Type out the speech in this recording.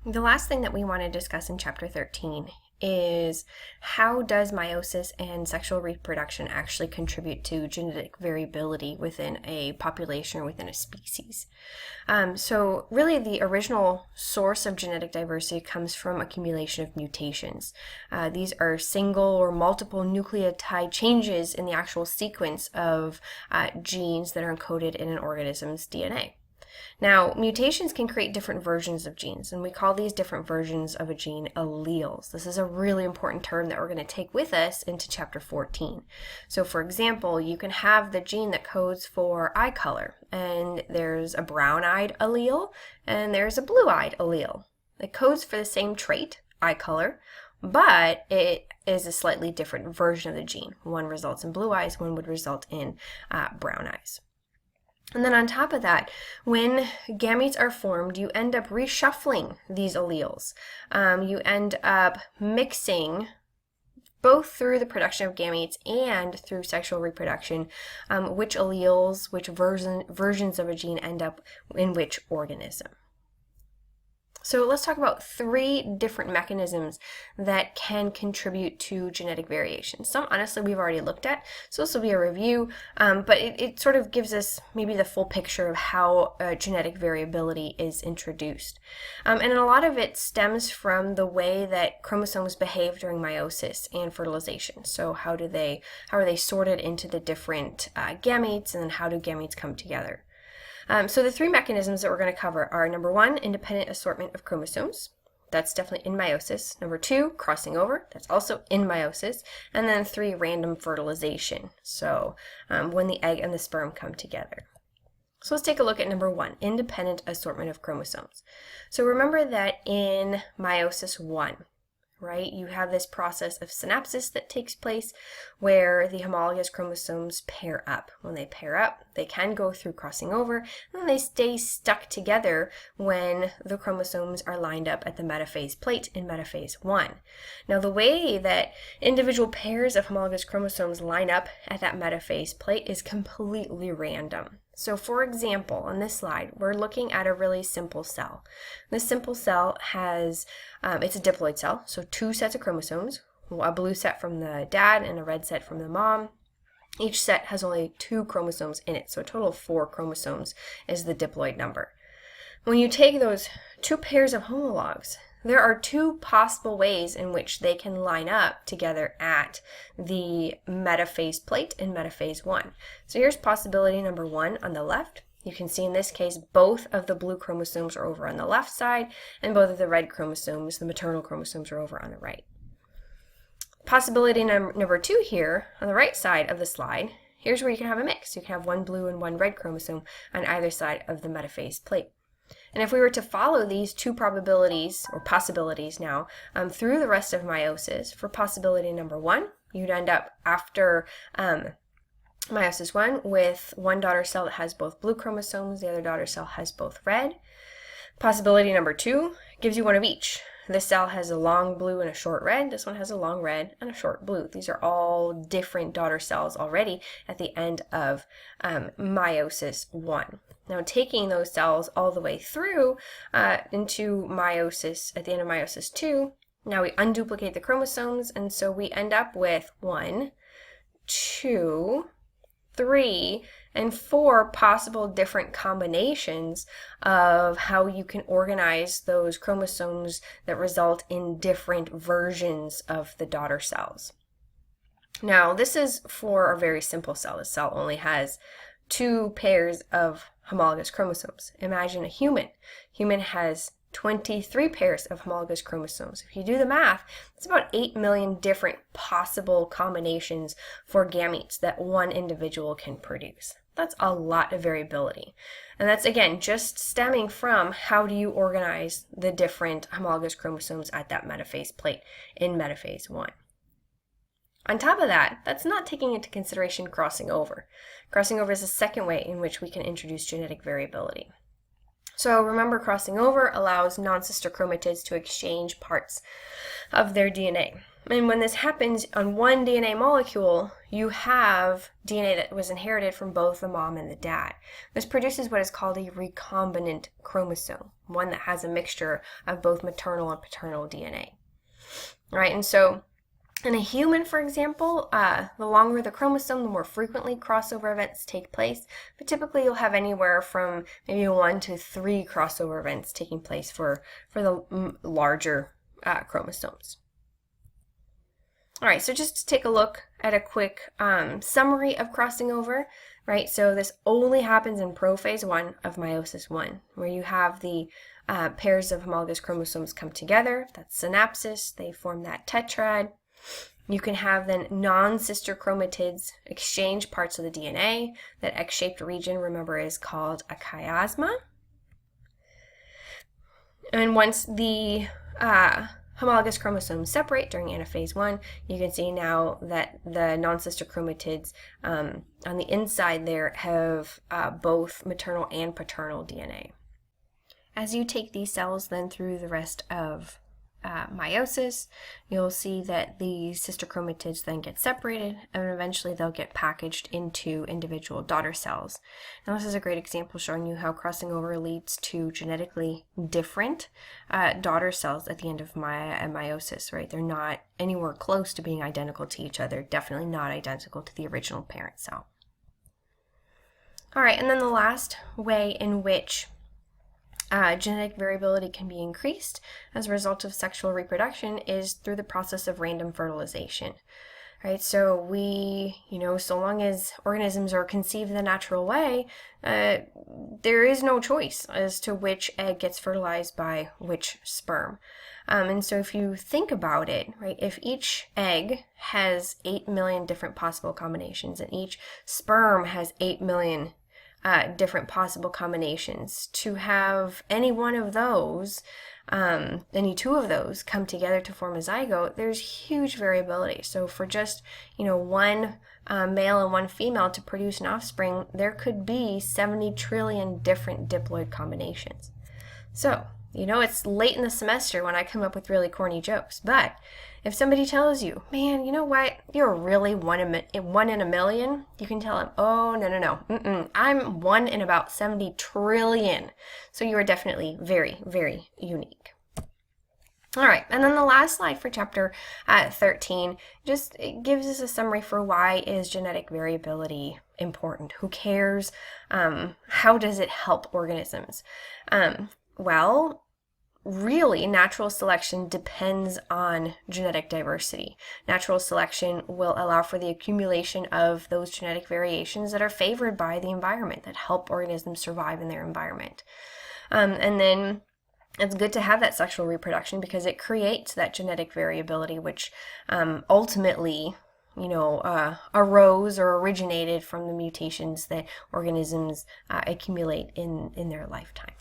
The last thing that we want to discuss in chapter 13 is how does meiosis and sexual reproduction actually contribute to genetic variability within a population or within a species. So really the original source of genetic diversity comes from accumulation of mutations. These are single or multiple nucleotide changes in the actual sequence of genes that are encoded in an organism's DNA. Now, mutations can create different versions of genes, and we call these different versions of a gene alleles. This is a really important term that we're going to take with us into chapter 14. So, for example, you can have the gene that codes for eye color, and there's a brown-eyed allele, and there's a blue-eyed allele. It codes for the same trait, eye color, but it is a slightly different version of the gene. One results in blue eyes, one would result in brown eyes. And then on top of that, when gametes are formed, you end up reshuffling these alleles. You end up mixing both through the production of gametes and through sexual reproduction, which alleles, which versions of a gene end up in which organism. So let's talk about 3 different mechanisms that can contribute to genetic variation. Some, honestly, we've already looked at, so this will be a review, but it sort of gives us maybe the full picture of how genetic variability is introduced. And a lot of it stems from the way that chromosomes behave during meiosis and fertilization. So how are they sorted into the different gametes, and then how do gametes come together? So the 3 mechanisms that we're going to cover are, number 1, independent assortment of chromosomes. That's definitely in meiosis. Number 2, crossing over. That's also in meiosis. And then 3, random fertilization. So when the egg and the sperm come together. So let's take a look at number 1, independent assortment of chromosomes. So remember that in meiosis 1, right, you have this process of synapsis that takes place where the homologous chromosomes pair up. When they pair up, they can go through crossing over, and then they stay stuck together when the chromosomes are lined up at the metaphase plate in metaphase 1. Now, the way that individual pairs of homologous chromosomes line up at that metaphase plate is completely random. So for example, on this slide, we're looking at a really simple cell. This simple cell has, it's a diploid cell, so 2 sets of chromosomes, a blue set from the dad and a red set from the mom. Each set has only 2 chromosomes in it, so a total of 4 chromosomes is the diploid number. When you take those 2 pairs of homologs, there are 2 possible ways in which they can line up together at the metaphase plate in metaphase 1. So here's possibility number 1 on the left. You can see in this case both of the blue chromosomes are over on the left side, and both of the red chromosomes, the maternal chromosomes, are over on the right. Possibility number 2 here on the right side of the slide, here's where you can have a mix. You can have 1 blue and 1 red chromosome on either side of the metaphase plate. And if we were to follow these 2 probabilities, or possibilities now, through the rest of meiosis, for possibility number 1, you'd end up after meiosis 1 with 1 daughter cell that has both blue chromosomes, the other daughter cell has both red. Possibility number 2 gives you 1 of each. This cell has a long blue and a short red. This one has a long red and a short blue. These are all different daughter cells already at the end of meiosis 1. Now, taking those cells all the way through into meiosis, at the end of meiosis 2, now we unduplicate the chromosomes, and so we end up with 1, 2, 3, and 4 possible different combinations of how you can organize those chromosomes that result in different versions of the daughter cells. Now, this is for a very simple cell. This cell only has 2 pairs of homologous chromosomes. Imagine a human. Human has 23 pairs of homologous chromosomes. If you do the math, it's about 8 million different possible combinations for gametes that one individual can produce. That's a lot of variability. And that's, again, just stemming from how do you organize the different homologous chromosomes at that metaphase plate in metaphase 1. On top of that, that's not taking into consideration crossing over. Crossing over is the second way in which we can introduce genetic variability. So remember, crossing over allows non-sister chromatids to exchange parts of their DNA. And when this happens on one DNA molecule, you have DNA that was inherited from both the mom and the dad. This produces what is called a recombinant chromosome, one that has a mixture of both maternal and paternal DNA. Right, and so in a human, for example, the longer the chromosome, the more frequently crossover events take place. But typically, you'll have anywhere from maybe 1 to 3 crossover events taking place for the larger chromosomes. All right, so just to take a look at a quick summary of crossing over, right? So this only happens in prophase 1 of meiosis 1, where you have the pairs of homologous chromosomes come together. That's synapsis. They form that tetrad. You can have then non-sister chromatids exchange parts of the DNA. That X-shaped region, remember, is called a chiasma. And once the homologous chromosomes separate during anaphase 1, you can see now that the non-sister chromatids on the inside there have both maternal and paternal DNA. As you take these cells then through the rest of meiosis, you'll see that the sister chromatids then get separated, and eventually they'll get packaged into individual daughter cells. Now this is a great example showing you how crossing over leads to genetically different daughter cells at the end of meiosis, right? They're not anywhere close to being identical to each other, definitely not identical to the original parent cell. All right, and then the last way in which genetic variability can be increased as a result of sexual reproduction is through the process of random fertilization, right? So so long as organisms are conceived the natural way, there is no choice as to which egg gets fertilized by which sperm. And so if you think about it, right, if each egg has 8 million different possible combinations and each sperm has 8 million different possible combinations, to have any one of those, any two of those come together to form a zygote, there's huge variability. So for just, one male and one female to produce an offspring, there could be 70 trillion different diploid combinations. So, it's late in the semester when I come up with really corny jokes, but if somebody tells you, man, you know what, you're really one in a million, you can tell them, oh, no, I'm 1 in about 70 trillion. So you are definitely very, very unique. All right, and then the last slide for chapter 13 just gives us a summary for why is genetic variability important? Who cares? How does it help organisms? Well, really, natural selection depends on genetic diversity. Natural selection will allow for the accumulation of those genetic variations that are favored by the environment, that help organisms survive in their environment. And then it's good to have that sexual reproduction because it creates that genetic variability, which ultimately arose or originated from the mutations that organisms accumulate in their lifetime.